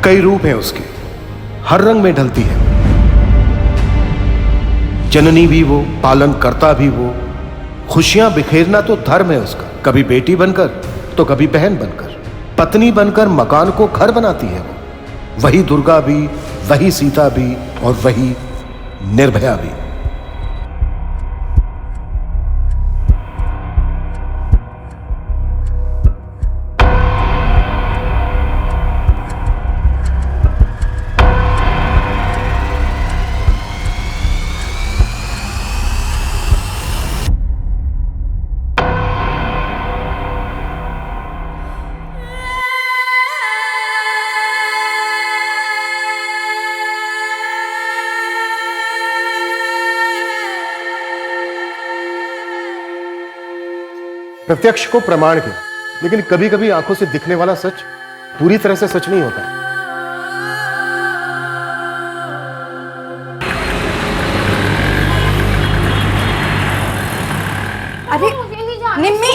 कई रूप हैं उसके, हर रंग में ढलती है। जननी भी वो, पालन करता भी वो, खुशियां बिखेरना तो धर्म है उसका। कभी बेटी बनकर तो कभी बहन बनकर, पत्नी बनकर मकान को घर बनाती है वो। वही दुर्गा भी, वही सीता भी और वही निर्भया भी। प्रत्यक्ष को प्रमाण के, लेकिन कभी कभी आंखों से दिखने वाला सच पूरी तरह से सच नहीं होता। अरे निम्मी,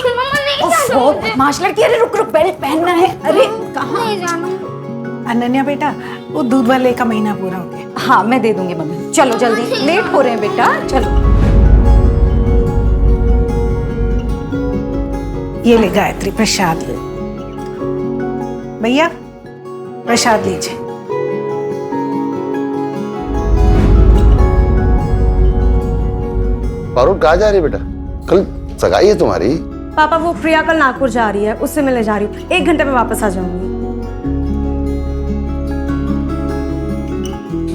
बदमाश लड़की, अरे रुक रुक, बेल्ट पहनना है। अरे कहाँ नहीं जाना। अनन्या बेटा, वो दूध वाले का महीना पूरा हो गया। हाँ मैं दे दूंगी मम्मी, चलो जल्दी, लेट हो रहे हैं बेटा, चलो। ये ले गायत्री, प्रसाद ले। भैया प्रसाद लीजिए। पारुल कहाँ जा रही है बेटा? कल सगाई है तुम्हारी। पापा वो प्रिया कल नागपुर जा रही है, उससे मिलने जा रही हूँ। 1 घंटे में वापस आ जाऊंगी।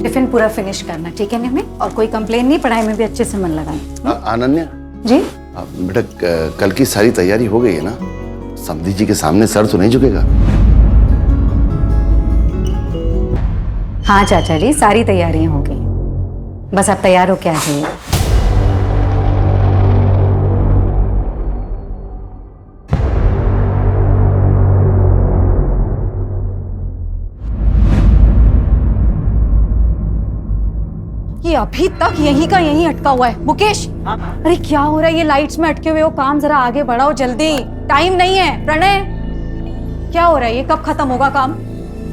टिफिन पूरा फिनिश करना, ठीक है निम्मी? और कोई कंप्लेन नहीं, पढ़ाई में भी अच्छे से मन लगाना। अनन्या जी बेटा, कल की सारी तैयारी हो गई है ना? समधी जी के सामने सर तो नहीं झुकेगा? हाँ चाचा जी, सारी तैयारियां हो गई, बस आप तैयार हो क्या है? ये अभी तक यहीं का यहीं अटका हुआ है। मुकेश, अरे क्या हो रहा है? ये लाइट्स में अटके हुए हो, काम जरा आगे बढ़ाओ जल्दी, टाइम नहीं है। प्रणय, क्या हो रहा है? ये कब खत्म होगा काम?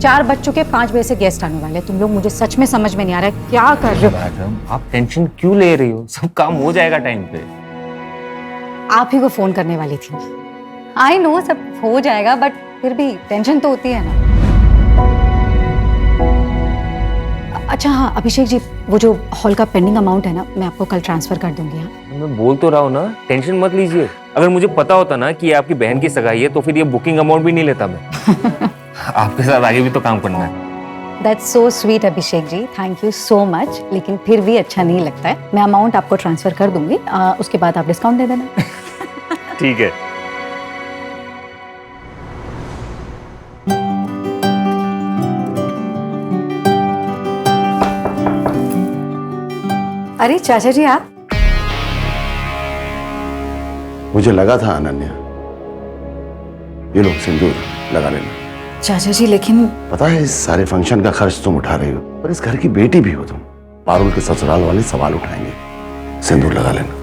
4 बज चुके, 5 बजे से गेस्ट आने वाले। तुम लोग, मुझे सच में समझ में नहीं आ रहा है क्या कर रहे हो। मैडम आप टेंशन क्यों ले रही हो? सब काम हो जाएगा टाइम पे। आप ही को फोन करने वाली थी। आई नो सब हो जाएगा, बट फिर भी टेंशन तो होती है ना। अच्छा हाँ अभिषेक जी, वो जो हॉल का पेंडिंग अमाउंट है ना, मैं आपको कल ट्रांसफर कर दूंगी। हाँ मैं बोल तो रहा हूँ ना, टेंशन मत लीजिए। अगर मुझे पता होता ना कि ये आपकी बहन की सगाई है तो फिर ये बुकिंग अमाउंट भी नहीं लेता मैं। आपके साथ आगे भी तो काम करना है। That's so sweet Abhishek ji, thank you so much. लेकिन फिर भी अच्छा नहीं लगता है। मैं अमाउंट आपको ट्रांसफर कर दूंगी, उसके बाद आप डिस्काउंट दे देना। ठीक है। अरे चाचा जी आप? मुझे लगा था अनन्या, ये लो सिंदूर लगा लेना। चाचा जी लेकिन पता है इस सारे फंक्शन का खर्च तुम उठा रही हो, पर इस घर की बेटी भी हो तुम। पारुल के ससुराल वाले सवाल उठाएंगे। सिंदूर लगा लेना।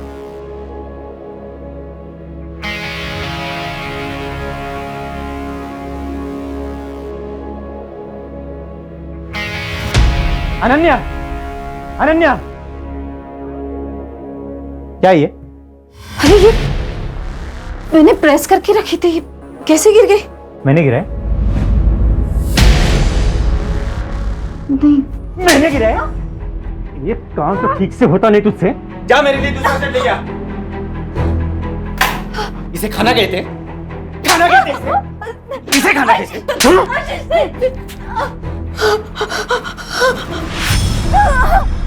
अनन्या, अनन्या, क्या ये? अरे ये मैंने प्रेस करके रखी थी, कैसे गिर गई? मैंने गिराया? नहीं। मैंने गिराया? ये काम तो ठीक से होता नहीं तुझसे। जा मेरे लिए दूसरा सेट ले आ। इसे खाना कहते? खाना कहते? इसे खाना कहते?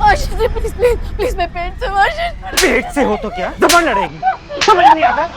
Ashish ji please please please, मैं पेट से हूँ आशीष। पेट से हो तो क्या जबान लड़ेगी? समझ नहीं आता?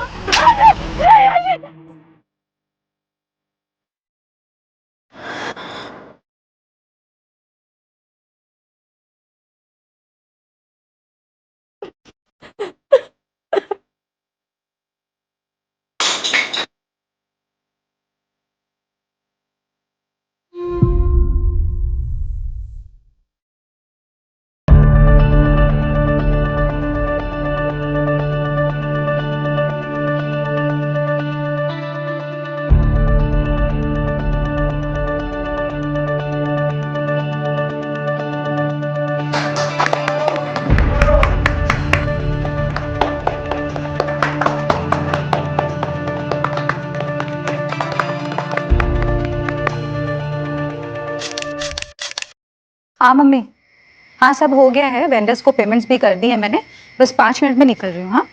हाँ मम्मी, हाँ सब हो गया है, वेंडर्स को पेमेंट्स भी कर दी है मैंने, बस 5 मिनट में निकल रही हूँ। हाँ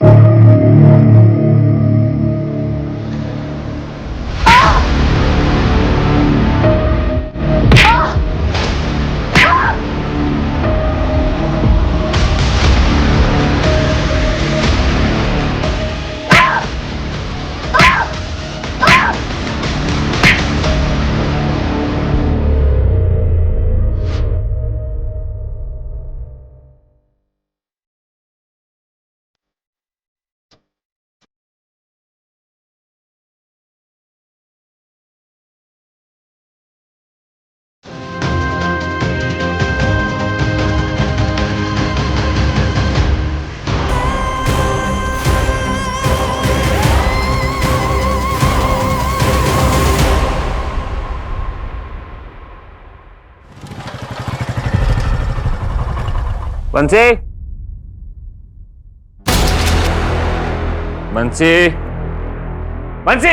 बंसी, बंसी, बंसी,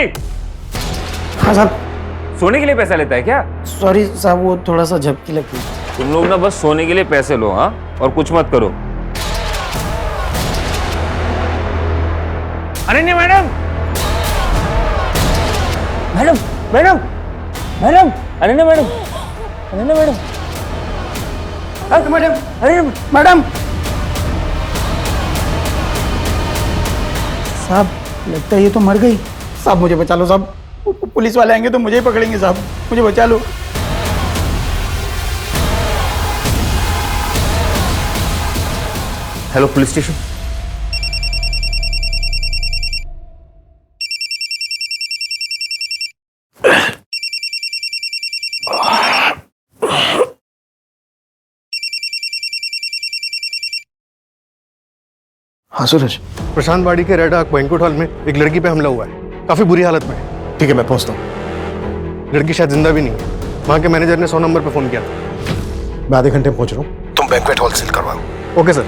हाँ साहब। सोने के लिए पैसा लेता है क्या? सॉरी साहब, वो थोड़ा सा झपकी लगती है। तुम लोग ना बस सोने के लिए पैसे लो, हाँ, और कुछ मत करो। Ananya madam, madam, madam, madam, Ananya madam, Ananya madam, madam, अरे मैडम साहब, लगता है ये तो मर गई। साहब मुझे बचा लो साहब, पुलिस वाले आएंगे तो मुझे ही पकड़ेंगे साहब, मुझे बचा लो। Hello police station. हाँ सूरज। प्रशांत बाड़ी के रेड आर्क बैंक्वेट हॉल में एक लड़की पे हमला हुआ है, काफी बुरी हालत में है। ठीक है, मैं पहुंचता हूँ। लड़की शायद जिंदा भी नहीं है। वहां के मैनेजर ने 100 नंबर पे फोन किया था। मैं आधे घंटे में पहुंच रहा हूँ, तुम बैंक्वेट हॉल सील करवाओ। Okay sir.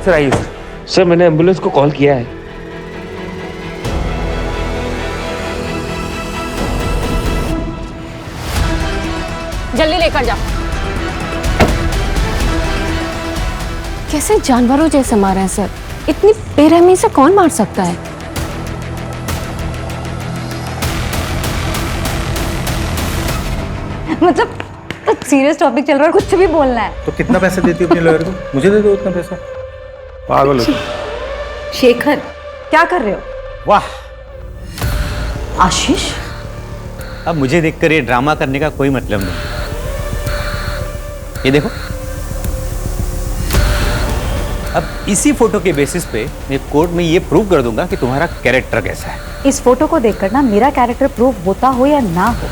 सर आइए सर। सर मैंने एम्बुलेंस को कॉल किया है। जल्दी लेकर जाओ। कैसे जानवरों जैसे मारे हैं सर? इतनी बेरहमी से कौन मार सकता है? मतलब सीरियस टॉपिक चल रहा है, कुछ भी बोलना है। तो कितना पैसे देती हो अपने लॉयर को? मुझे दे दो उतना पैसा। पागल हो। शेखर, क्या कर रहे हो? वाह, आशीष, अब मुझे देखकर ये ड्रामा करने का कोई मतलब नहीं। ये देखो, अब इसी फोटो के बेसिस पे मैं कोर्ट में ये प्रूव कर दूंगा कि तुम्हारा कैरेक्टर कैसा है। इस फोटो को देखकर ना मेरा कैरेक्टर प्रूव होता हो या ना हो,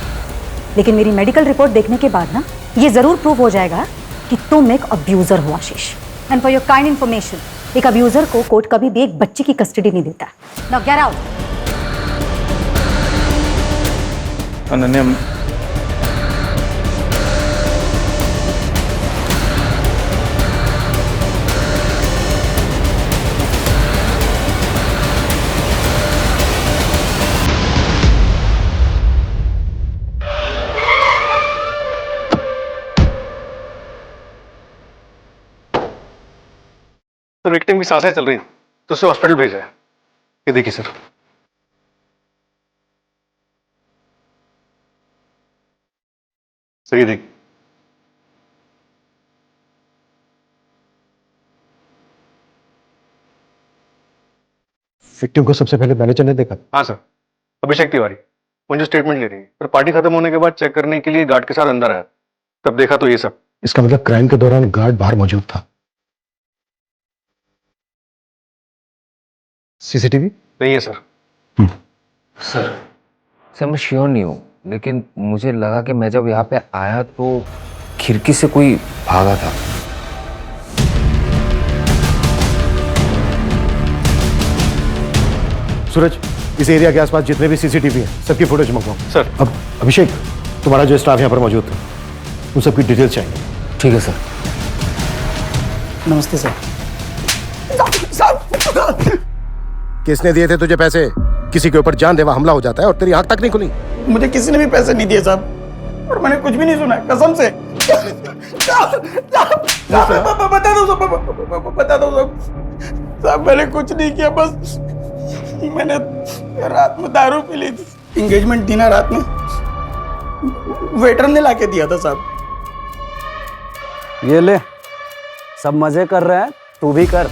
लेकिन मेरी मेडिकल रिपोर्ट देखने के बाद ना ये जरूर प्रूव हो जाएगा कि तुम एक अब्यूजर हो Ashish. And for your kind information, एक अब्यूजर को कोर्ट कभी भी एक बच्चे की कस्टडी नहीं देता। Now get out. Ananya, sir victim की सांसें चल रही थी तो उसे हॉस्पिटल भेजा है। ये देखिए सर। सर ये देखिए। विक्टिम को सबसे पहले मैनेजर ने देखा? हाँ सर, अभिषेक तिवारी मुझे स्टेटमेंट ले रही है। पर पार्टी खत्म होने के बाद चेक करने के लिए गार्ड के साथ अंदर आया, तब देखा तो ये सब। इसका मतलब क्राइम के दौरान गार्ड बाहर मौजूद था। सीसीटीवी नहीं है सर। सर मैं श्योर नहीं हूँ, लेकिन मुझे लगा कि मैं जब यहाँ पे आया तो खिड़की से कोई भागा था। सूरज, इस एरिया के आसपास जितने भी सीसीटीवी हैं सबकी फुटेज मंगवाओ। सर। अब अभिषेक, तुम्हारा जो स्टाफ यहाँ पर मौजूद था उन सबकी डिटेल्स चाहिए। ठीक है सर। नमस्ते सर। किसने दिए थे तुझे पैसे? किसी के ऊपर जानलेवा हमला हो जाता है और तेरी आंख तक नहीं खुली। मुझे किसी ने भी पैसे नहीं दिए साहब, और मैंने कुछ भी नहीं सुना कसम से। बता दो साहब, बता दो साहब, मैंने कुछ नहीं किया, बस मैंने रात में दारू पी ली थी। एंगेजमेंट थी ना रात में, वेटर ने लाके दिया था साहब। ये ले, सब मजे कर रहे हैं, तू भी कर।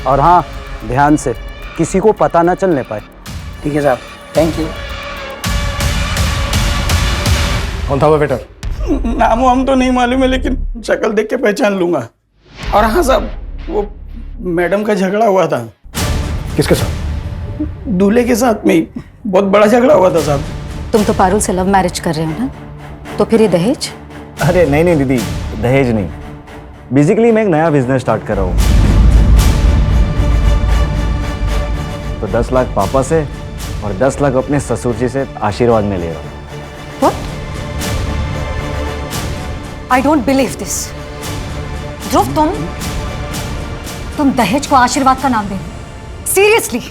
और हाँ, ध्यान से, किसी को पता ना चलने पाए। ठीक है साहब, थैंक यू। कौन था वो वेटर? नाम हम तो नहीं मालूम है, लेकिन शक्ल देख के पहचान लूंगा। और हाँ साहब, वो मैडम का झगड़ा हुआ था। किसके साथ? दूल्हे के साथ में, बहुत बड़ा झगड़ा हुआ था साहब। तुम तो पारुल से लव मैरिज कर रहे हो ना, तो फिर ये दहेज? अरे नहीं नहीं दीदी, दहेज नहीं। बेसिकली मैं एक नया बिजनेस स्टार्ट कर रहा हूँ, तो 10 लाख पापा से और 10 लाख अपने ससुर जी से आशीर्वाद में ले रहा हूँ। What? I don't believe this. ध्रुव, तुम दहेज को आशीर्वाद का नाम दे रहे हो? सीरियसली?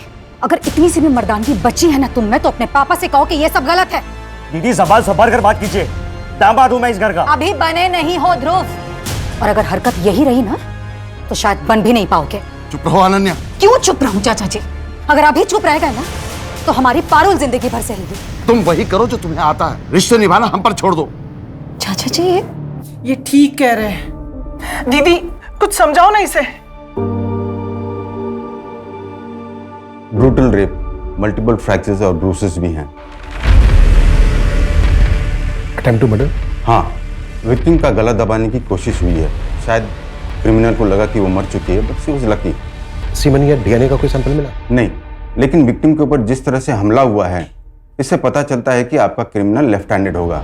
अगर इतनी सी भी मर्दानगी बची है ना तुम में, तो अपने पापा से कहो कि ये सब गलत है। दीदी ज़बान संभाल कर बात कीजिए, दामाद हूं मैं इस घर का। अभी बने नहीं हो ध्रुव, और अगर हरकत यही रही ना तो शायद बन भी नहीं पाओगे। चुप रहो अनन्या। क्यों चुप रहूं चाचा जी? अगर अभी चुप रह गए ना तो हमारी पारुल जिंदगी भर सहेगी। तुम वही करो जो तुम्हें आता है, रिश्ते निभाना हम पर छोड़ दो। चाचा जी ये ठीक कह रहे हैं। दीदी कुछ समझाओ ना इसे। ब्रूटल रेप, मल्टीपल फ्रैक्चर्स और ब्रूसेस भी हैं। Attempt to murder? हाँ, विक्टिम का गला दबाने की कोशिश हुई है। शायद क्रिमिनल को लगा कि वो मर चुकी है, but she was lucky. Semen या डीएनए का कोई सैंपल मिला? नहीं, लेकिन विक्टिम के ऊपर जिस तरह से हमला हुआ है, इससे पता चलता है कि आपका क्रिमिनल लेफ्ट हैंडेड होगा।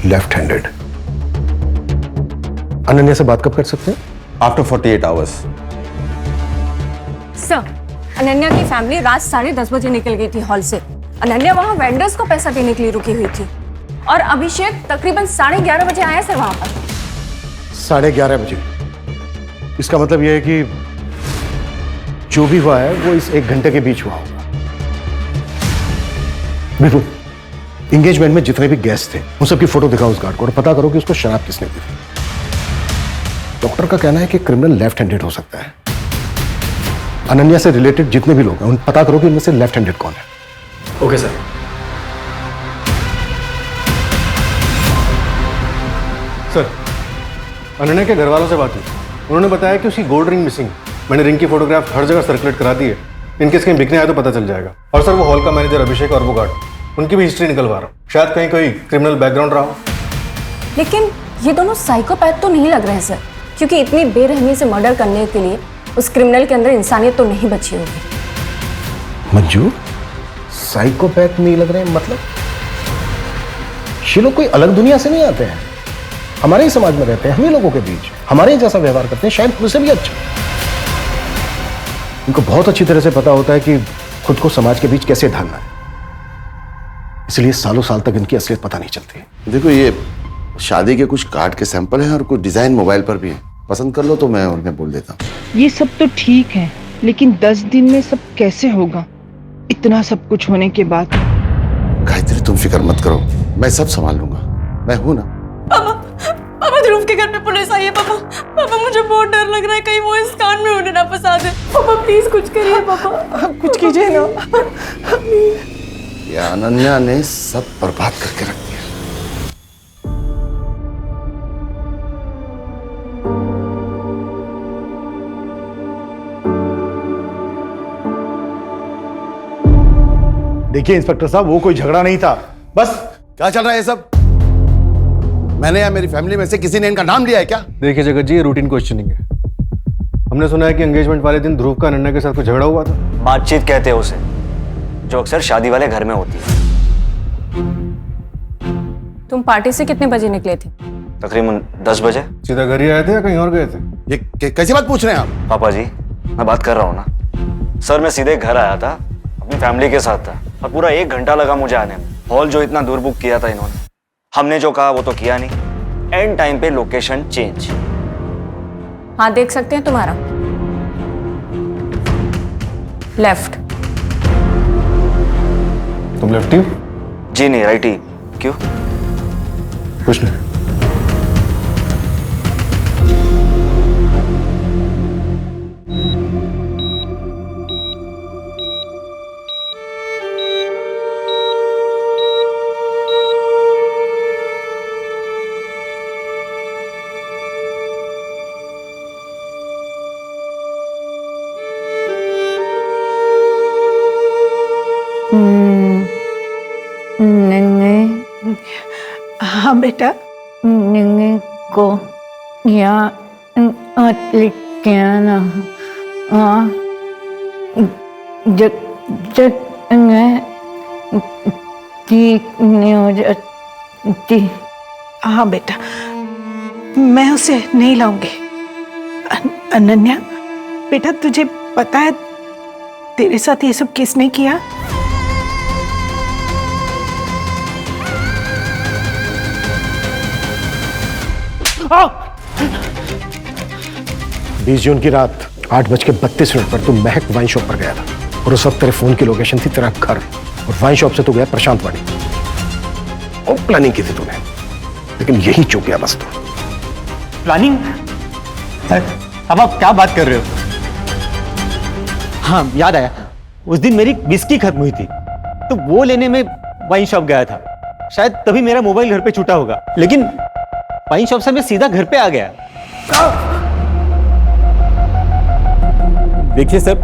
Left handed? अनन्या से बात कब कर सकते हैं? After 48 hours. सर, अनन्या की फैमिली रात 10:30 बजे निकल गई थी हॉल से। अनन्या वहाँ वेंडर्स को पैसा देने के लिए रुकी हुई थी, और अभिषेक तकरीबन 11:30 बजे आया सर वहाँ पर। 11:30 बजे? इसका मतलब यह है कि जो भी हुआ है वो इस 1 घंटे के बीच हुआ होगा। बिल्कुल, एंगेजमेंट में जितने भी गेस्ट थे उन सबकी फोटो दिखाओ उस गार्ड को, और पता करो कि उसको शराब किसने दी थी। डॉक्टर का कहना है कि क्रिमिनल लेफ्ट हैंडेड हो सकता है। अनन्या से रिलेटेड जितने भी लोग हैं उन पता करो कि उनमें से लेफ्ट हैंडेड कौन है। Okay sir. सर, अनन्या के घर वालों से बात हुई, उन्होंने बताया कि उसकी गोल्ड रिंग मिसिंग। मैंने रिंग की फोटोग्राफ हर जगह सर्कुलेट करा दी है, इनकेस कहीं बिकने आए तो पता चल जाएगा। और सर, वो हॉल का मैनेजर अभिषेक और वो गार्ड, उनकी भी हिस्ट्री निकलवा रहा हूँ, शायद कहीं कोई क्रिमिनल बैकग्राउंड रहा हो। लेकिन ये दोनों साइकोपैथ तो नहीं लग रहे हैं सर, क्योंकि इतनी बेरहमी से मर्डर करने के लिए उस क्रिमिनल के अंदर इंसानियत तो नहीं बची होगी। मंजू, साइकोपैथ नहीं लग रहे हैं मतलब? ये लोग कोई अलग दुनिया से नहीं आते हैं, हमारे ही समाज में रहते हैं, हम ही लोगों के बीच, हमारे ही जैसा व्यवहार करते हैं, शायद उनसे भी अच्छा। इनको बहुत अच्छी तरह से पता होता है कि खुद को समाज के बीच कैसे ढालना है, इसलिए सालों साल तक इनकी असलियत पता नहीं चलती। देखो, ये शादी के कुछ कार्ड के सैंपल हैं और कुछ डिजाइन मोबाइल पर भी है, पसंद कर लो तो मैं उन्हें बोल देता हूँ। ये सब तो ठीक है, लेकिन 10 दिन में सब कैसे होगा, इतना सब कुछ होने के बाद? गायत्री, तुम फिक्र मत करो, मैं सब संभाल लूंगा, मैं हूं ना। पापा, ध्रुव के घर पे पुलिस आई है। पापा मुझे बहुत डर लग रहा है, कहीं वो इस कांड में उन्हें ना फंसा दे। पापा प्लीज कुछ करिए पापा। कुछ कीजिए ना। ये अनन्या ने सब बर्बाद करके रख दिया। देखिए इंस्पेक्टर साहब, वो कोई झगड़ा नहीं था, बस। क्या चल रहा है ये सब? मैंने या मेरी फैमिली में से किसी ने इनका नाम लिया है क्या? देखिए जगत जी, ये रूटीन क्वेश्चनिंग है। हमने सुना है कि एंगेजमेंट वाले दिन ध्रुव का अनन्या के साथ कुछ झगड़ा हुआ था। बातचीत कहते हैं उसे, जो अक्सर शादी वाले घर में होती है। तुम पार्टी से कितने बजे निकले थे? तकरीबन 10 बजे। सीधा घर ही आए थे या कहीं और गए थे? ये कैसी बात पूछ रहे हैं आप? पापा जी, मैं बात कर रहा हूँ ना सर। मैं सीधे घर आया था, अपनी फैमिली के साथ था, और पूरा 1 घंटा लगा मुझे आने में। हॉल जो इतना दूर बुक किया था इन्होंने, हमने जो कहा वो तो किया नहीं। एंड टाइम पे लोकेशन चेंज। हाँ, देख सकते हैं तुम्हारा। लेफ्ट। तुम लेफ्टी हो? जी नहीं, राइट ही। क्यों? कुछ नहीं। हाँ बेटा, को यहाँ लिख ना हाँ जब जब मैं ठीक नहीं हो जाती। हाँ बेटा, मैं उसे नहीं लाऊंगी। अनन्या बेटा, तुझे पता है तेरे साथ ये सब किसने किया? बीस जून की रात 8:32 पर तू महक वाइन शॉप पर गया था और उस वक्त तेरे फोन की लोकेशन थी तेरा घर और वाइन शॉप से तू गया प्रशांत वाड़ी। और प्लानिंग की थी तूने, लेकिन यही चूक गया बस तू। प्लानिंग? अब आप क्या बात कर रहे हो? हाँ याद आया, उस दिन मेरी विस्की खत्म हुई थी तो वो लेने में वाइन शॉप गया था। शायद तभी मेरा मोबाइल घर पे छूटा होगा, लेकिन वाइन शॉप से मैं सीधा घर पे आ गया। देखिए सर,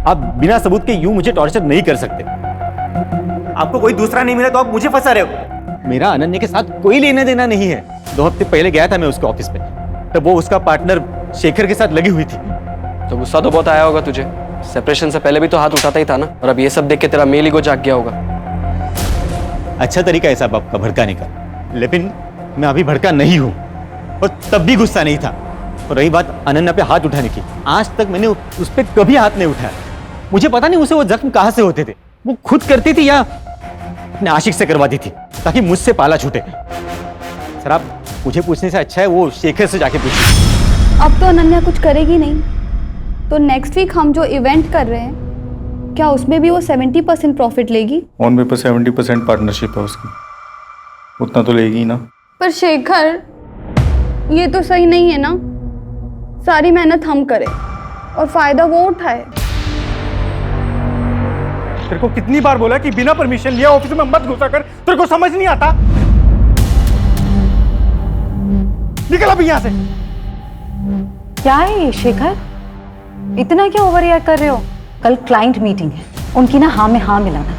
आप बिना सबूत के यूं मुझे टॉर्चर नहीं कर सकते। आपको कोई दूसरा नहीं मिला तो आप मुझे फंसा रहे हो। मेरा अनन्या के साथ कोई लेना देना नहीं है। 2 हफ्ते पहले गया था मैं उसके ऑफिस पे, तब वो उसका पार्टनर शेखर के साथ लगी हुई थी। तो गुस्सा तो बहुत आया होगा तुझे। सेपरेशन से पहले भी तो हाथ उठाता ही था ना, और अब ये सब देख के तेरा मेल ईगो जाग गया होगा। अच्छा तरीका है साहब आपका भड़काने का, लेकिन मैं अभी भड़का नहीं हूं और तब भी गुस्सा नहीं था। और रही बात अनन्या पे हाथ उठाने की, आज तक मैंने उस पर कभी हाथ नहीं उठाया। मुझे पता नहीं उसे वो जख्म कहां से होते थे, वो खुद करती थी या अपने आशिक से करवाती थी ताकि मुझसे पाला छूटे। सर आप मुझे पूछने से अच्छा है वो शेखर से जाके पूछिए। अब तो अनन्या कुछ करेगी नहीं, तो नेक्स्ट वीक हम जो इवेंट कर रहे हैं, क्या उसमें भी वो 70% प्रॉफिट लेगी? ऑन पेपर 70% पार्टनरशिप है उसकी, उतना तो लेगी ही ना। पर शेखर, ये तो सही नहीं है ना। सारी मेहनत हम करें और फायदा वो उठाए। तेरे को कितनी बार बोला कि बिना परमिशन लिया ऑफिस में मत घुसा कर, तेरे को समझ नहीं आता? निकल अभी यहाँ से। क्या है ये शेखर, इतना क्या ओवर रिएक्ट कर रहे हो? कल क्लाइंट मीटिंग है, उनकी ना हाँ में हाँ मिलाना।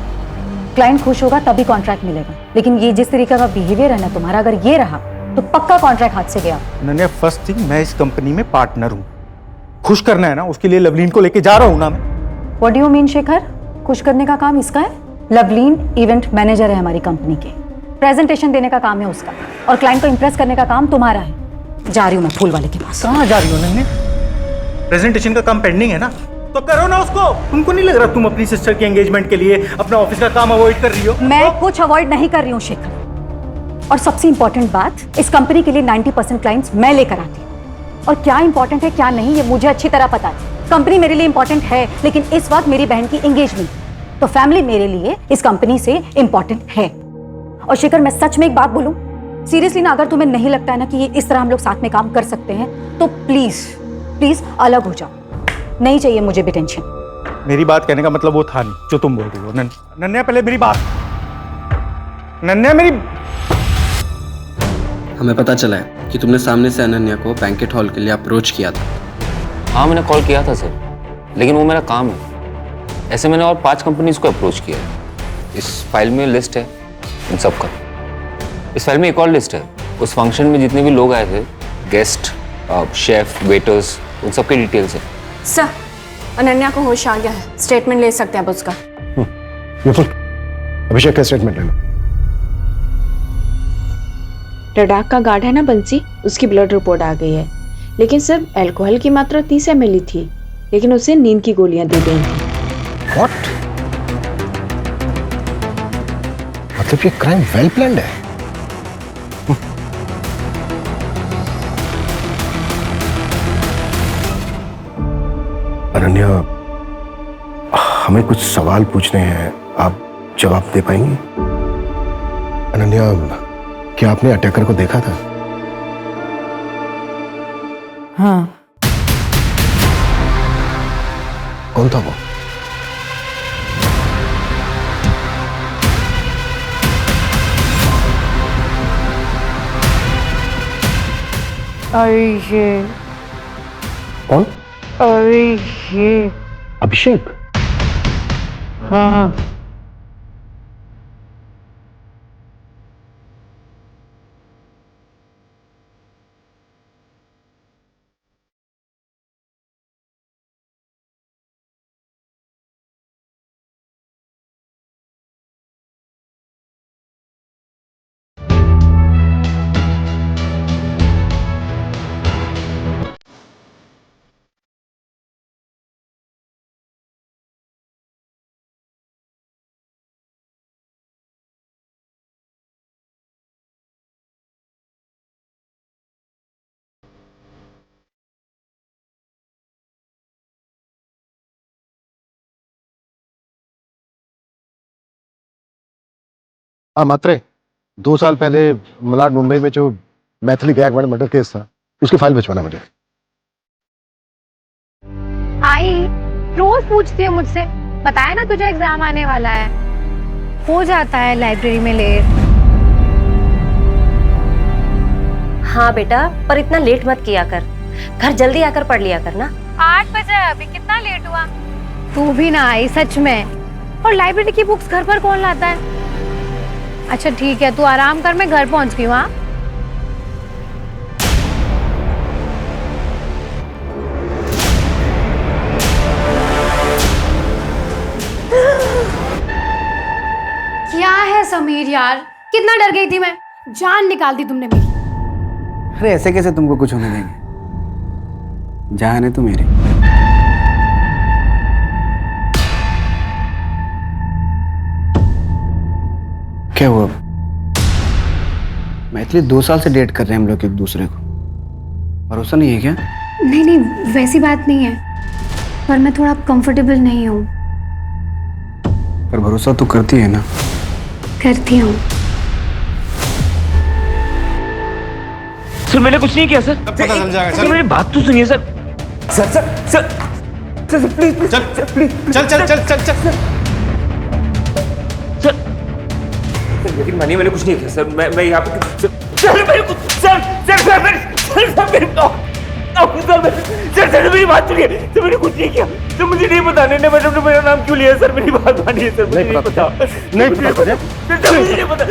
क्लाइंट खुश होगा तभी कॉन्ट्रैक्ट मिलेगा, लेकिन ये जिस तरीके का बिहेवियर है ना तुम्हारा, अगर ये रहा तो पक्का कॉन्ट्रैक्ट हाथ से गया। अनन्या, फर्स्ट थिंग, मैं इस कंपनी में पार्टनर हूँ। खुश करना है ना, उसके लिए लवलीन को लेके जा रहा हूँ ना मैं। What do you mean Shekhar? खुश करने का काम इसका है? लवलीन इवेंट मैनेजर है हमारी कंपनी के, प्रेजेंटेशन देने का काम है उसका, और क्लाइंट को इंप्रेस करने का काम तुम्हारा है। जा रही हूँ मैं फूल वाले के पास। कहाँ जा रही हो? नहीं, प्रेजेंटेशन का काम पेंडिंग है ना, तो करो ना उसको। तुमको नहीं लग रहा तुम अपनी सिस्टर की एंगेजमेंट के लिए अपना ऑफिस का काम अवॉइड कर रही हो? मैं कुछ अवॉइड नहीं कर रही हूँ शेखर, और सबसे इंपॉर्टेंट बात, इस कंपनी के लिए 90% क्लाइंट्स मैं लेकर आती हूँ, और क्या इंपॉर्टेंट है क्या नहीं ये मुझे अच्छी तरह पता है। कंपनी मेरे लिए इंपॉर्टेंट है, लेकिन इस वक्त मेरी बहन की एंगेजमेंट, तो फैमिली मेरे लिए इस कंपनी से इंपॉर्टेंट है। और शेखर, मैं सच में एक बात बोलूं, सीरियसली ना, अगर तुम्हें नहीं लगता है ना कि ये इस तरह हम लोग साथ में काम कर सकते हैं, तो प्लीज प्लीज अलग हो जाओ। नहीं चाहिए मुझे भी टेंशन। मेरी बात कहने का मतलब वो था नहीं जो तुम बोल रही हो। नन्या, पहले मेरी बात। नन्या, मेरी। हमें पता चला है कि तुमने सामने से अनन्या को बैंकेट हॉल के लिए अप्रोच किया था। हाँ मैंने कॉल किया था सर, लेकिन वो मेरा काम है। ऐसे मैंने और 5 कंपनीज को अप्रोच किया है। इस फाइल में लिस्ट है इन सब का। इस फाइल में एक और लिस्ट है, उस फंक्शन में जितने भी लोग आए थे, गेस्ट, शेफ, वेटर्स, उन सब के डिटेल्स है। सर, अनन्या को होश आ गया है, स्टेटमेंट ले सकते हैं आप उसका। अभिषेक का स्टेटमेंट लेना। लद्दाख का गार्ड है ना बंसी, उसकी ब्लड रिपोर्ट आ गई है, लेकिन सिर्फ अल्कोहल की मात्रा 30 ml थी, लेकिन उसे नींद की गोलियां दी गई थी। What? मतलब ये क्राइम वेल प्लान्ड है। अनन्या हमें कुछ सवाल पूछने हैं, आप जवाब दे पाएंगी? अनन्या, क्या आपने अटैकर को देखा था? हाँ। कौन था वो? अरे ये कौन? अरे ये अभिषेक? हाँ। हाँ मात्रे, 2 साल पहले मलाड मुंबई में जो मैथिली गायकवाड़ मर्डर केस था, उसकी फाइल भिजवाना मुझे। आई रोज पूछती है मुझसे, बताया ना तुझे एग्जाम आने वाला है। हो जाता है लाइब्रेरी में लेट। हाँ बेटा, पर इतना लेट मत किया कर, घर जल्दी आकर पढ़ लिया कर ना। 8 बजे अभी कितना लेट हुआ? तू भी ना आई सच में। और लाइब्रेरी की बुक्स घर पर कौन लाता है? अच्छा ठीक है, तू आराम कर, मैं घर पहुंच गई हूँ। हाँ क्या है समीर यार, कितना डर गई थी मैं, जान निकाल दी तुमने मेरी। अरे ऐसे कैसे तुमको कुछ होने देंगे, जान है तू मेरी। क्या हुआ? मैथिली 2 साल से डेट कर रहे हैं हम लोग एक दूसरे को, भरोसा नहीं है क्या? नहीं नहीं, वैसी बात नहीं है, पर मैं थोड़ा कंफर्टेबल नहीं हूँ। पर भरोसा तो करती है ना? करती हूँ। सर मैंने कुछ नहीं किया सर। पता चल जाएगा। सर मेरी बात तो सुनिए sir. Sir sir sir sir please चल चल चल चल चल चल सर। लेकिन मैंने कुछ नहीं किया सर। मैं यहाँ पे सर मेरे कुछ सर सर सर सर मेरी बात सुनिए सर। मैंने कुछ नहीं किया सर, मुझे नहीं पता मैडम ने मेरा नाम क्यों लिया सर। मेरी बात मानिए सर, मुझे नहीं पता। नहीं पता सर मुझे नहीं पता।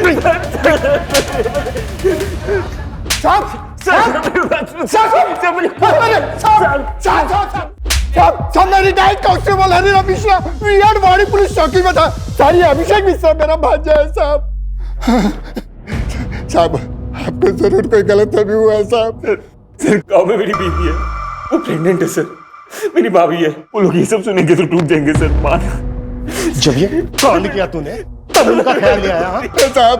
सब मेरी डाइट कांस्टेबल हरिरा मिश्रा विराट वाड़ी पुलिस चौकी में था। सारी अभिषेक मिश्रा मेरा भांजा है साहब। साहब आपको जरूर कोई गलतफहमी हुआ है साहब। सर गाँव में मेरी बीवी है, वो प्रेग्नेंट है सर, मेरी भाभी है। वो लोग ये सब सुनेंगे तो टूट जाएंगे सर। मान जब ये कांड किया तूने तब उनका ख्याल नहीं आया? साहब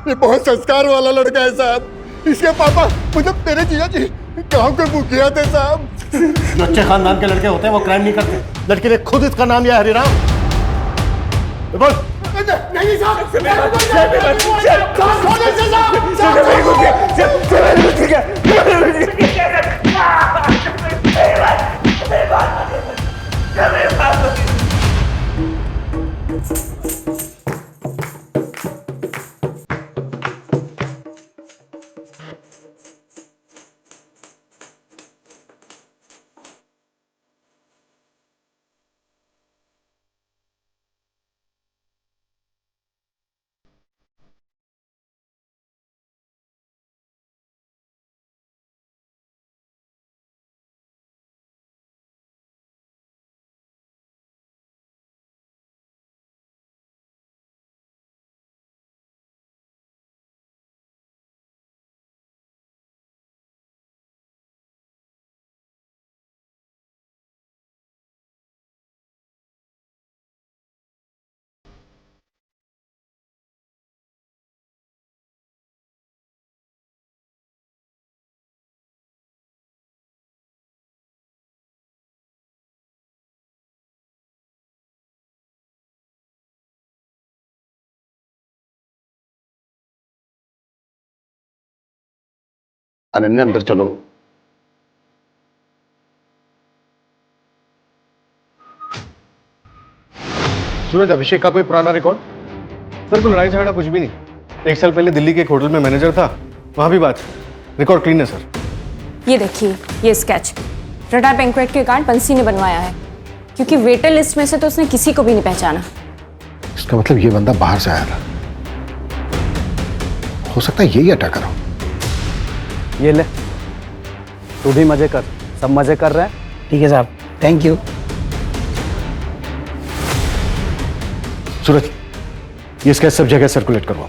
ये बहुत संस्कार वाला लड़का है साहब। इसके पापा मतलब तेरे जीजा जी गाँव के मुखिया थे साहब। जो अच्छे खानदान के लड़के होते हैं वो क्राइम नहीं करते। लड़के ने खुद इसका नाम लिया हरिराम। बोल। नहीं साहब, अनन्या अंदर चलो। सूरज, अभिषेक का कोई पुराना रिकॉर्ड? सर कोई लड़ाई झगड़ा कुछ भी नहीं। 1 साल पहले दिल्ली के एक होटल में मैनेजर था, वहां भी बात। रिकॉर्ड क्लीन है सर। ये देखिए, ये स्केच रडार बैंक्वेट के कार्ड बंसी ने बनवाया है, क्योंकि वेटर लिस्ट में से तो उसने किसी को भी नहीं पहचाना। इसका मतलब ये बंदा बाहर से आया था। हो सकता है यही अटैकर हो। ये ले, तू भी मजे कर, सब मजे कर रहे हैं। ठीक है साहब, थैंक यू। सूरज, ये स्केच सब जगह सर्कुलेट करवाओ।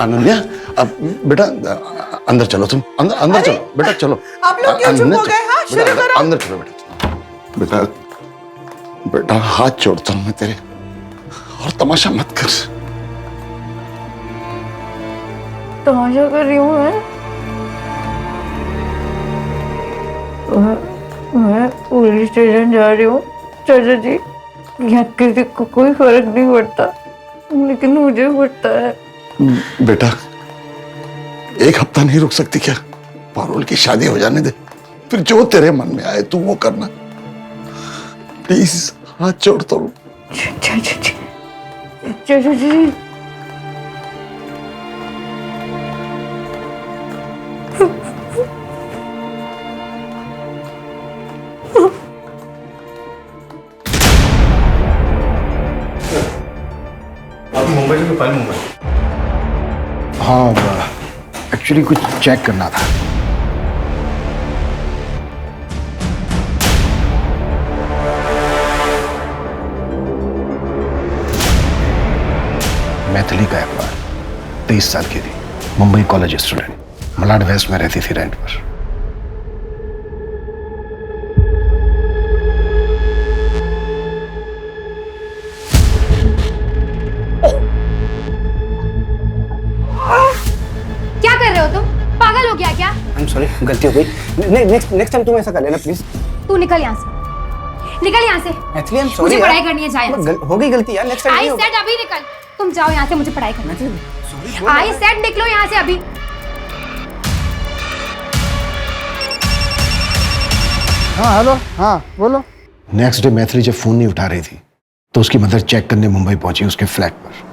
अनन्या, अब बेटा अंदर चलो, तुम अंदर चलो बेटा, चलो। आप लोग क्यों चुप हो गए? हाँ, शुरू करो। अंदर चलो बेटा। बेटा हाथ जोड़ता हूं मैं तेरे, और तमाशा मत कर। तमाशा कर रही हूँ मैं पुलिस स्टेशन जा रही हूँ चाचा जी। यहाँ किसी को कोई फर्क नहीं पड़ता, लेकिन मुझे पड़ता है। बेटा 1 हफ्ता नहीं रुक सकती क्या? पारुल की शादी हो जाने दे, फिर जो तेरे मन में आए तू वो करना। प्लीज हाथ जोड़ता हूँ। चाचा जी मुंबई से फाइल मंगवाई। हाँ, एक्चुअली कुछ चेक करना था। मैथिली का अखबार, 23 साल की थी, Mumbai college student, Malad west में रहती थी रेंट पर। क्या कर रहे हो तुम? पागल हो गया क्या? आई एम सॉरी, गलती हो गई। नेक्स्ट टाइम तुम ऐसा कर लेना प्लीज। तू निकल यहाँ से, निकल यहाँ से। Maithili, I am sorry. मुझे पढ़ाई करनी है, जाए। हो गई गलती यार, नेक्स्ट टाइम आई नहीं होगा। सेड अभी निकल, तुम जाओ यहाँ से, मुझे पढ़ाई करनी है। आई सेड निकलो यहाँ से अभी। हाँ हेलो, हाँ बोलो। नेक्स्ट डे मैथिली जब फोन नहीं उठा रही थी तो उसकी मदर चेक करने मुंबई पहुंची, उसके फ्लैट पर।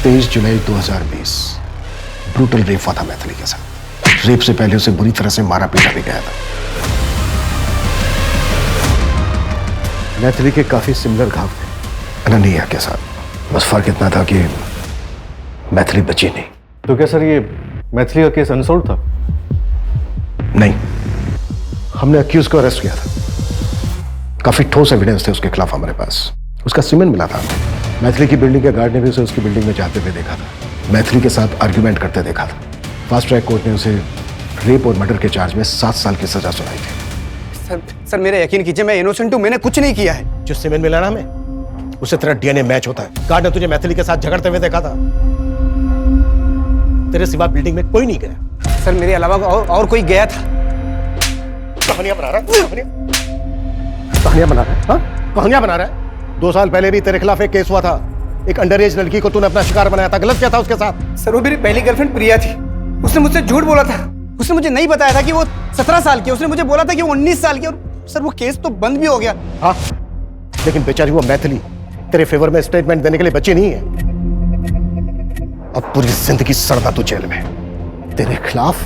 तेईस जुलाई 2020 ब्रूटल रेप हुआ था मैथिली के साथ। रेप से पहले उसे बुरी तरह से मारा पीटा भी गया था। मैथिली के काफी सिमिलर घाव थे अनन्या के साथ, बस फर्क इतना था कि मैथिली बची नहीं। तो क्या सर ये मैथिली का केस अनसॉल्व था? नहीं, हमने अक्यूज को अरेस्ट किया था। काफी ठोस एविडेंस थे उसके खिलाफ हमारे पास। उसका सीमेन मिला था। मैथिली की बिल्डिंग के गार्ड ने भी उसे उसकी बिल्डिंग में जाते हुए देखा था। मैथिली के साथ आर्ग्यूमेंट करते देखा था। फास्ट ट्रैक कोर्ट ने उसे रेप और मर्डर के चार्ज में 7 साल की सजा सुनाई थी। सर मेरे यकीन कीजिए, मैं इनोसेंट हूँ, मैंने कुछ नहीं किया है। जो सीमेन मिला ना हमें, उससे तेरा डीएनए मैच होता है। गार्ड ने तुझे मैथिली के साथ झगड़ते हुए देखा था। तेरे सिवा बिल्डिंग में कोई नहीं गया। सर मेरे अलावा और कोई गया था। कहानियां बना रहा है, कहानियां बना रहा है, हाँ? कहानियां बना रहा है। 2 साल पहले भी तेरे खिलाफ एक केस हुआ था। एक अंडर एज लड़की को तूने अपना शिकार बनाया था। गलत क्या था उसके साथ? सर वो मेरी पहली गर्लफ्रेंड प्रिया थी। उसने मुझसे झूठ बोला था। उसने मुझे नहीं बताया था कि वो 17 साल की। उसने मुझे बोला था कि वो 19 साल की। और सर वो केस तो बंद भी हो गया। हाँ, लेकिन बेचारी वो मैथिली तेरे फेवर में स्टेटमेंट देने के लिए बची नहीं है। अब पूरी जिंदगी सड़ना तू जेल में। तेरे खिलाफ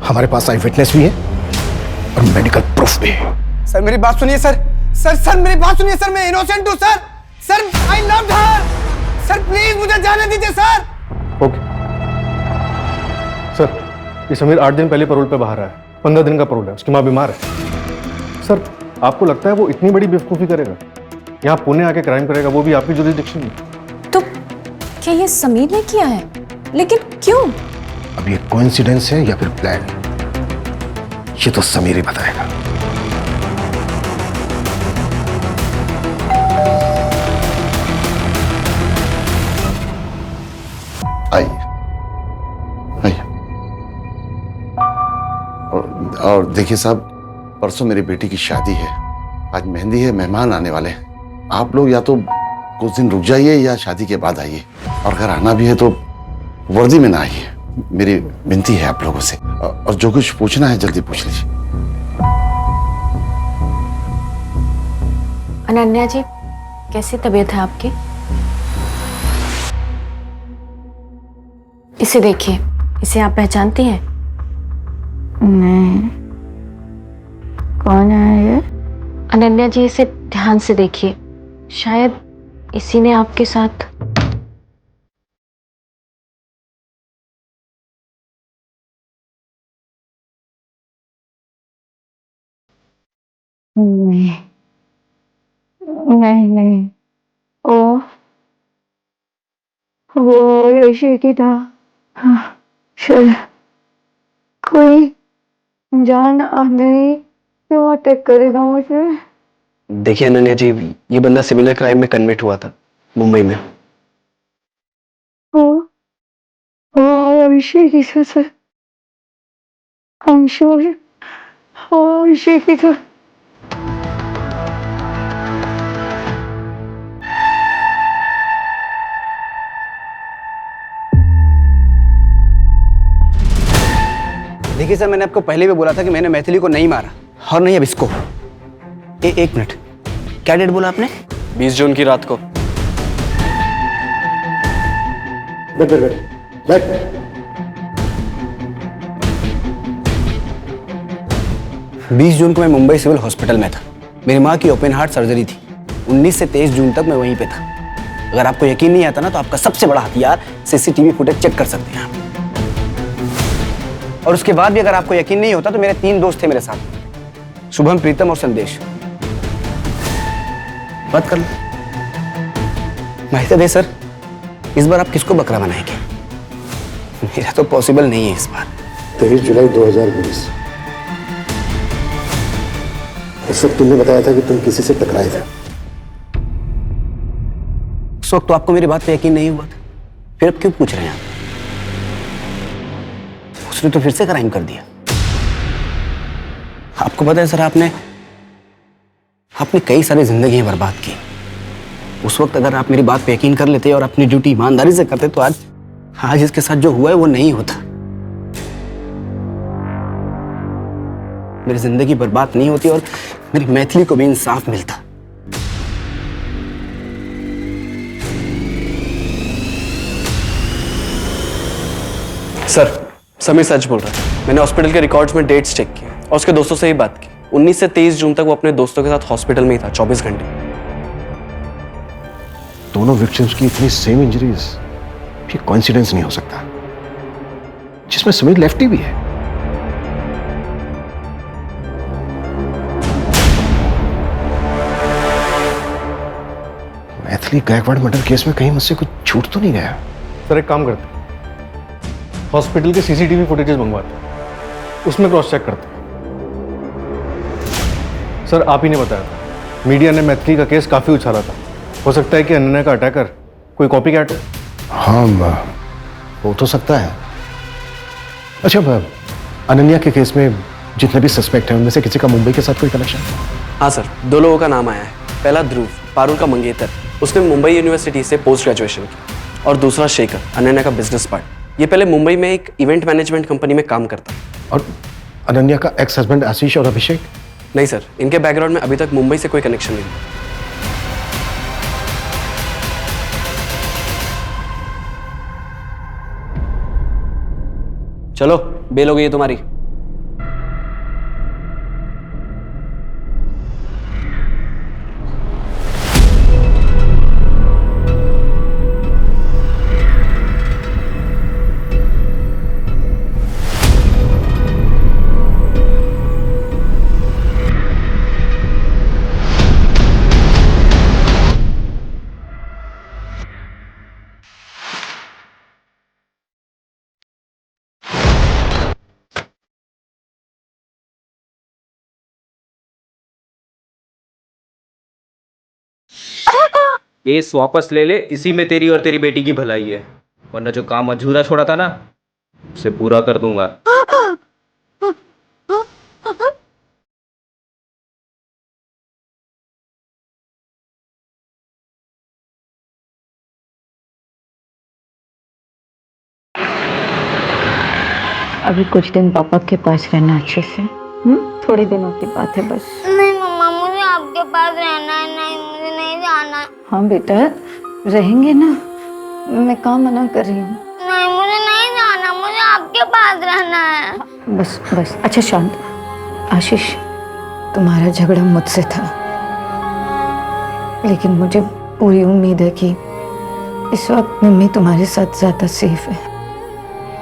हमारे पास आई विटनेस भी है और मेडिकल प्रूफ भी है। सर मेरी बात सुनिए सर। सर मेरी बात सुनिए सर, मैं इनोसेंट हूं sir. Sir I loved her. Sir please मुझे जाने दीजिए सर। ओके सर, ये समीर 8 दिन पहले पैरोल पे बाहर आया, 15 दिन का पैरोल है, उसकी माँ बीमार है। सर आपको लगता है वो इतनी बड़ी बेवकूफ़ी करेगा? यहाँ पुणे आके क्राइम करेगा, वो भी आपकी जुरिडिक्शन में? तो क्या ये समीर ने किया है? लेकिन क्यों? अब ये कोइंसिडेंस है या फिर प्लान, ये तो समीर ही बताएगा। आइए आइए। और देखिए साहब, परसों मेरी बेटी की शादी है, आज मेहंदी है, मेहमान आने वाले हैं। आप लोग या तो कुछ दिन रुक जाइए या शादी के बाद आइए, और अगर आना भी है तो वर्दी में ना आइए, मेरी विनती है आप लोगों से। और जो कुछ पूछना है जल्दी पूछ लीजिए। अनन्या जी, कैसी तबीयत है आपकी? इसे देखिए, इसे आप पहचानती हैं? नहीं, कौन है ये? अनन्या जी, इसे ध्यान से देखिए, शायद इसी ने आपके साथ। नहीं, वो ऋषि की था। शायद कोई जान आदमी क्यों अटैक करेगा मुझे? देखिए अनन्या जी, ये बंदा सिमिलर क्राइम में कन्विक्ट हुआ था मुंबई में। अभिषेक की सर, I'm sure अभिषेक की सर। देखिए सर, मैंने आपको पहले भी बोला था कि मैंने मैथिली को नहीं मारा, और नहीं अब इसको। एक मिनट, क्या डेट बोला आपने? 20 जून की रात को। बैठ। 20 जून को मैं मुंबई सिविल हॉस्पिटल में था। मेरी माँ की ओपन हार्ट सर्जरी थी। 19 से 23 जून तक मैं वहीं पे था। अगर आपको यकीन नहीं आता ना, तो आपका सबसे बड़ा हथियार सीसीटीवी फुटेज चेक कर सकते हैं आप। और उसके बाद भी अगर आपको यकीन नहीं होता तो मेरे 3 दोस्त थे मेरे साथ, शुभम, प्रीतम और संदेश। बात कर लो। माहिता दे सर, इस बार आप किसको बकरा बनाएंगे? मेरा तो पॉसिबल नहीं है इस बार। 23 जुलाई 2020। इस वक्त तुमने बताया था कि तुम किसी से टकराए थे। उस वक्त तो आपको मेरी बात पे यकीन नहीं हुआ था, फिर अब क्यों पूछ रहे हैं आप? उसने तो फिर से क्राइम कर दिया। आपको पता है सर, आपने कई सारी जिंदगियां बर्बाद की। उस वक्त अगर आप मेरी बात पे यकीन कर लेते और अपनी ड्यूटी ईमानदारी से करते तो आज इसके साथ जो हुआ है वो नहीं होता। मेरी जिंदगी बर्बाद नहीं होती और मेरी मैथिली को भी इंसाफ मिलता। सर, समीर सच बोल रहा है। मैंने हॉस्पिटल के रिकॉर्ड्स में डेट्स चेक किए और उसके दोस्तों से ही बात की। 19 से 23 जून तक वो अपने दोस्तों के साथ हॉस्पिटल में ही था, 24 घंटे। दोनों विक्टिम्स की इतनी सेम इंजरीज, ये कोइंसिडेंस नहीं हो सकता, जिसमें समीर लेफ्टी भी है। मैथिली गायकवाड़ मर्डर केस में कहीं मुझसे कुछ छूट तो नहीं गया? सर एक काम करते, हॉस्पिटल के सीसीटीवी फुटेजेस मंगवाते, उसमें क्रॉस चेक करते। सर आप ही ने बताया था, मीडिया ने मैथिली का केस काफी उछाला था। हो सकता है कि अनन्या का अटैकर कोई कॉपी कैट हो। हाँ, हो तो सकता है। अच्छा, अनन्या के केस में जितने भी सस्पेक्ट हैं उनमें से किसी का मुंबई के साथ कोई कनेक्शन? हाँ सर, 2 लोगों का नाम आया है। पहला ध्रुव, पारुल का मंगेतर, उसने मुंबई यूनिवर्सिटी से पोस्ट ग्रेजुएशन की। और दूसरा शेखर, अनन्या का बिजनेस पार्टनर। ये पहले मुंबई में एक इवेंट मैनेजमेंट कंपनी में काम करता। और अनन्या का एक्स हस्बैंड आशीष और अभिषेक? नहीं सर, इनके बैकग्राउंड में अभी तक मुंबई से कोई कनेक्शन नहीं। चलो बेल हो गई है तुम्हारी। केस वापस ले ले, इसी में तेरी और तेरी बेटी की भलाई है, वरना जो काम अधूरा छोड़ा था ना उसे पूरा कर दूंगा। अभी कुछ दिन पापा के पास रहना अच्छे से, थोड़े दिनों की बात है बस। नहीं मम्मा, मुझे आपके पास रहना है। नहीं, मुझे नहीं जाना। हाँ बेटा, रहेंगे ना, मैं कहाँ मना कर रही हूँ। नहीं, मुझे नहीं जाना, मुझे आपके पास रहना है। बस बस, अच्छा शांत। आशीष, तुम्हारा झगड़ा मुझसे था, लेकिन मुझे पूरी उम्मीद है कि इस वक्त मम्मी तुम्हारे साथ ज्यादा सेफ है,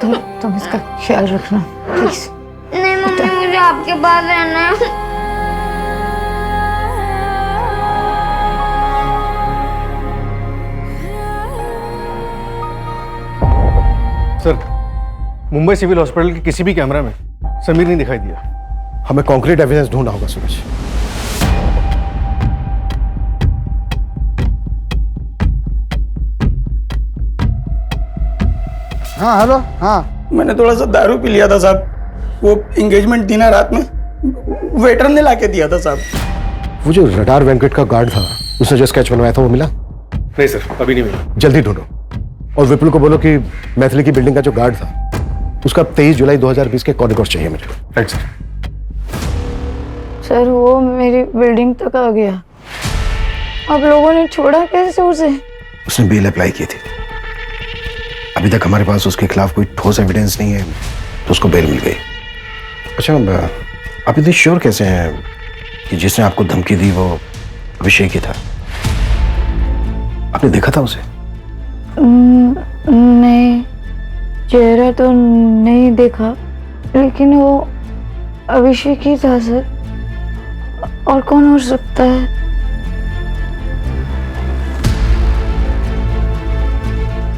तो तुम इसका ख्याल रखना प्लीज। नहीं मम्मी, मुझे आपके पास रहना है। सर, मुंबई सिविल हॉस्पिटल के किसी भी कैमरा में समीर नहीं दिखाई दिया। हमें कॉन्क्रीट एविडेंस ढूंढना होगा सूरज। हाँ हेलो। हाँ, मैंने थोड़ा सा दारू पी लिया था साहब। वो एंगेजमेंट थी ना रात में, वेटर ने लाके दिया था साहब। वो जो रडार वेंकट का गार्ड था, उसने जो स्केच बनवाया था वो मिला? नहीं सर, अभी नहीं मिला। जल्दी ढूंढो और विपुल को बोलो कि मैथिली की बिल्डिंग का जो गार्ड था उसका 23 जुलाई 2020 के कॉरिडोर चाहिए मुझे। Right sir. सर, वो मेरी बिल्डिंग तक आ गया। आप लोगों ने छोड़ा कैसे उसे? उसने बेल अप्लाई की थी। अभी तक हमारे पास उसके खिलाफ कोई ठोस एविडेंस नहीं है, तो उसको बेल मिल गई। अच्छा, आप इतने श्योर कैसे हैं कि जिसने आपको धमकी दी वो अभिषेक ही था? आपने देखा था उसे? नहीं, चेहरा तो नहीं देखा, लेकिन वो अभिषेक ही था सर। और कौन हो सकता है?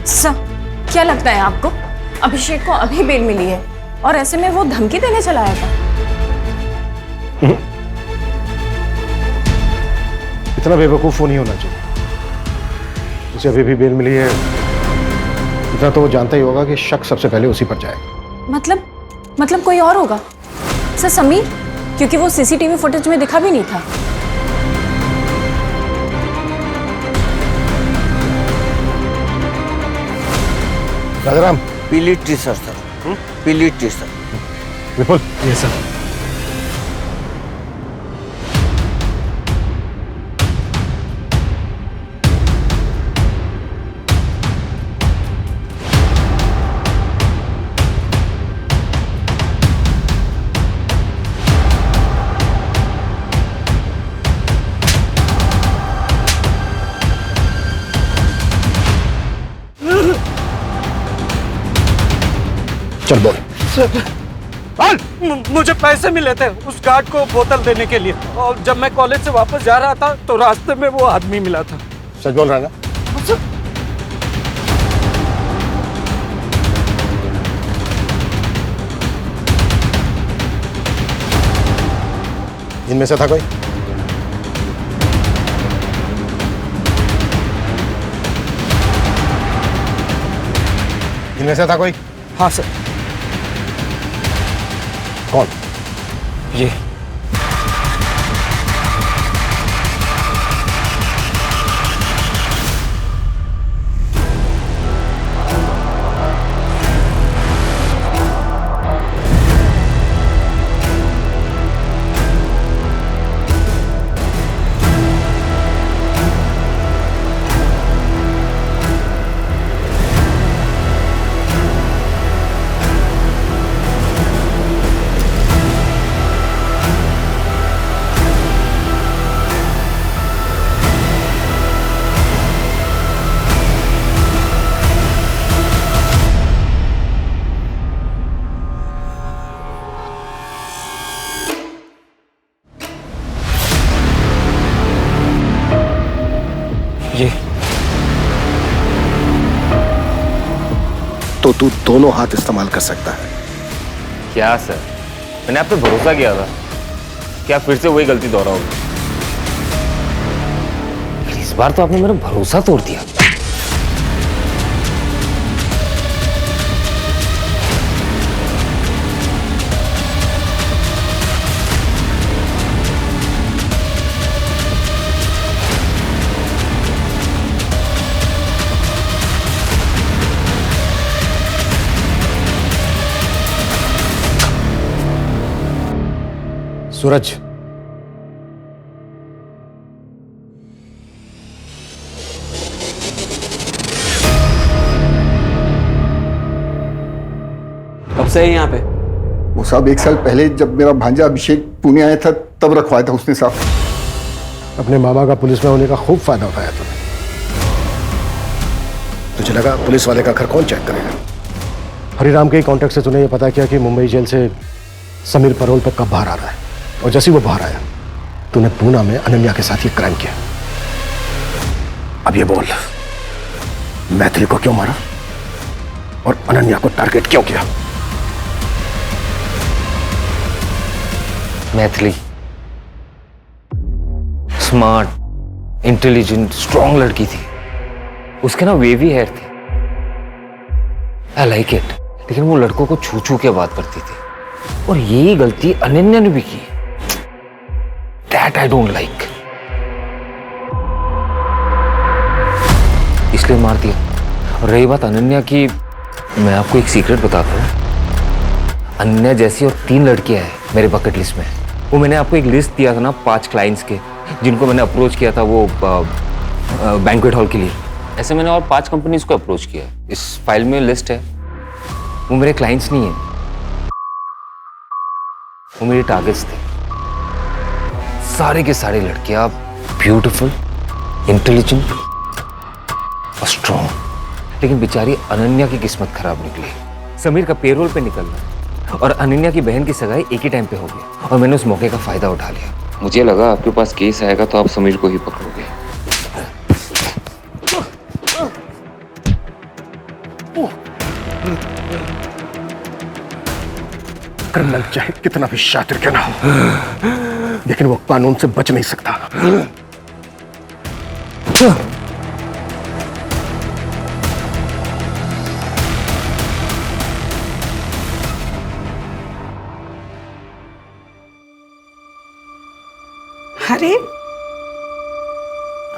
सर, क्या लगता है आपको अभिषेक को अभी बेल मिली है और ऐसे में वो धमकी देने चला आएगा? इतना बेवकूफ वो नहीं होना चाहिए। उसे अभी भी बेल मिली है, इतना तो वो जानता ही होगा कि शक सबसे पहले उसी पर जाएगा। मतलब कोई और होगा सर? समीर, क्योंकि वो सीसीटीवी फुटेज में दिखा भी नहीं था। राजाराम, पीली टी शर्ट सर, पीली टी शर्ट। विपुल। ये सर। चल बोल। मुझे पैसे मिले थे उस गार्ड को बोतल देने के लिए, और जब मैं कॉलेज से वापस जा रहा था तो रास्ते में वो आदमी मिला था। सच बोल रहा है ना? इनमें से था कोई? इनमें से था कोई? हाँ सर। कौन? ये ये तो तू दोनों हाथ इस्तेमाल कर सकता है। क्या सर, मैंने आप पे भरोसा किया था, क्या फिर से वही गलती दोहराओगे? इस बार तो आपने मेरा भरोसा तोड़ दिया। सूरज, कब से है यहाँ पे? वो साहब 1 साल पहले जब मेरा भांजा अभिषेक पुणे आया था तब रखवाया था उसने साहब। अपने मामा का पुलिस में होने का खूब फायदा उठाया तूने। तुझे लगा पुलिस वाले का घर कौन चेक करेगा? हरिराम के कॉन्टेक्ट से तूने ये पता किया कि मुंबई जेल से समीर पैरोल पर कब बाहर आ रहा है, और जैसे वो बाहर आया तूने पूना में अनन्या के साथ ये क्राइम किया। अब ये बोल, मैथिली को क्यों मारा और अनन्या को टारगेट क्यों किया? मैथिली स्मार्ट, इंटेलिजेंट, स्ट्रॉन्ग लड़की थी। उसके ना वेवी हेयर थे, आई लाइक इट। लेकिन वो लड़कों को छू छू के बात करती थी, और यही गलती अनन्या ने भी की। दैट आई डोंट लाइक, इसलिए मार दिया। और रही बात अनन्या की, मैं आपको एक सीक्रेट बताता हूँ। अनन्या जैसी और 3 लड़कियां हैं मेरे बकेट लिस्ट में। वो मैंने आपको एक लिस्ट दिया था ना 5 क्लाइंट्स के, जिनको मैंने अप्रोच किया था वो बैंक्वेट हॉल के लिए। ऐसे मैंने और 5 कंपनीज को अप्रोच किया। इस फाइल में लिस्ट है। वो मेरे क्लाइंट्स नहीं है, वो मेरे टारगेट्स थे। सारे के सारे लड़कियां ब्यूटीफुल, इंटेलिजेंट और स्ट्रॉन्ग। लेकिन बेचारी अनन्या की किस्मत खराब निकली। समीर का पेरोल पे निकलना और अनन्या की बहन की सगाई एक ही टाइम पे हो गया, और मैंने उस मौके का फायदा उठा लिया। मुझे लगा आपके पास केस आएगा तो आप समीर को ही पकड़ोगे। क्रिमिनल चाहे कितना भी शातिर क्यों ना हो, लेकिन वो कानून से बच नहीं सकता। अरे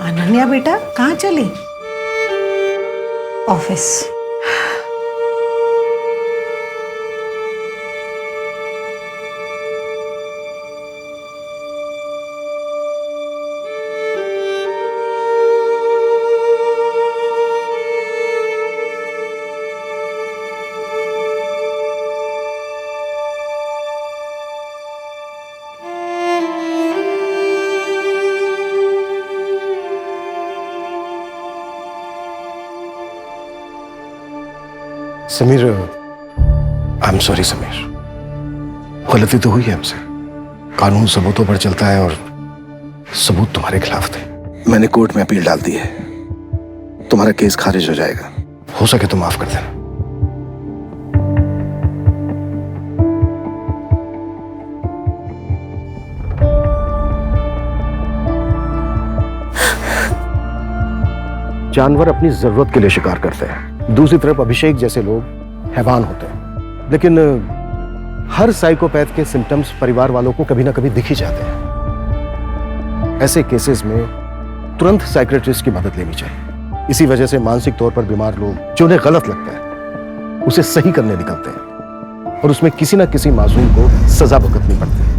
अनन्या बेटा कहाँ चली? Office. Sameer, I am sorry Sameer, गलती तो हुई है हमसे। कानून सबूतों पर चलता है और सबूत तुम्हारे खिलाफ थे। मैंने कोर्ट में अपील डाल दी है, तुम्हारा केस खारिज हो जाएगा। हो सके तो माफ कर देना। जानवर अपनी जरूरत के लिए शिकार करते हैं, दूसरी तरफ अभिषेक जैसे लोग हैवान होते हैं। लेकिन हर साइकोपैथ के सिम्टम्स परिवार वालों को कभी ना कभी दिख ही जाते हैं। ऐसे केसेस में तुरंत साइकियाट्रिस्ट की मदद लेनी चाहिए। इसी वजह से मानसिक तौर पर बीमार लोग जो उन्हें गलत लगता है उसे सही करने निकलते हैं, और उसमें किसी ना किसी मासूम को सजा भुगतनी पड़ती है।